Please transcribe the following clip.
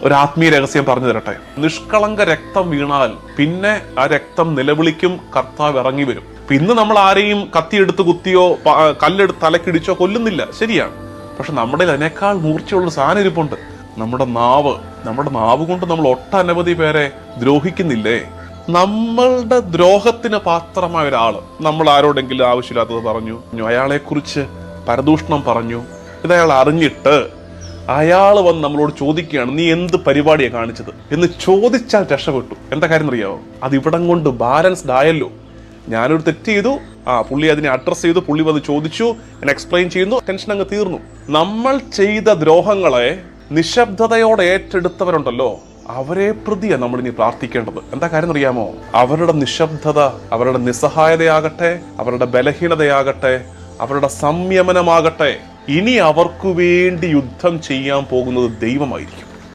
ഒരു ആത്മീയ രഹസ്യം പറഞ്ഞു തരട്ടെ. നിഷ്കളങ്ക രക്തം വീണാൽ പിന്നെ ആ രക്തം നിലവിളിക്കും, കർത്താവ് ഇറങ്ങി വരും. ഇന്ന് നമ്മൾ ആരെയും കത്തിയെടുത്ത് കുത്തിയോ കല്ലെടുത്ത് തലക്കിടിച്ചോ കൊല്ലുന്നില്ല, ശരിയാണ്. പക്ഷെ നമ്മുടെ അതിനേക്കാൾ മൂർച്ചയുള്ള സാധനം ഇരിപ്പുണ്ട്, നമ്മുടെ നാവ്. നമ്മുടെ നാവ് കൊണ്ട് നമ്മൾ ഒട്ടനവധി പേരെ ദ്രോഹിക്കുന്നില്ലേ? നമ്മളുടെ ദ്രോഹത്തിന് പാത്രമായ ഒരാള് നമ്മൾ ആരോടെങ്കിലും ആവശ്യമില്ലാത്തത് പറഞ്ഞു, അയാളെ കുറിച്ച് പരദൂഷണം പറഞ്ഞു, ഇതയാൾ അറിഞ്ഞിട്ട് അയാൾ വന്ന് നമ്മളോട് ചോദിക്കുകയാണ്, നീ എന്ത് പരിപാടിയാണ് കാണിച്ചത് എന്ന് ചോദിച്ചാൽ രക്ഷപ്പെട്ടു. എന്താ കാര്യം അറിയാവോ? അത് ഇവിടം കൊണ്ട് ബാലൻസ്ഡ് ആയല്ലോ. ഞാനൊരു തെറ്റ് ചെയ്തു, പുള്ളി അതിനെ അഡ്രസ് ചെയ്തു, പുള്ളി വന്ന് ചോദിച്ചു, ഞാൻ എക്സ്പ്ലെയിൻ ചെയ്യുന്നു, ടെൻഷൻ അങ്ങ് തീർന്നു. നമ്മൾ ചെയ്ത ദ്രോഹങ്ങളെ നിശബ്ദതയോടെ ഏറ്റെടുത്തവരുണ്ടല്ലോ, അവരെ പ്രതിയാണ് നമ്മൾ ഇനി പ്രാർത്ഥിക്കേണ്ടത്. എന്താ കാര്യം അറിയാമോ? അവരുടെ നിശബ്ദത, അവരുടെ നിസ്സഹായതയാകട്ടെ, അവരുടെ ബലഹീനതയാകട്ടെ, അവരുടെ സംയമനമാകട്ടെ, ഇനി അവർക്കു വേണ്ടി യുദ്ധം ചെയ്യാൻ പോകുന്നത് ദൈവമായിരിക്കും.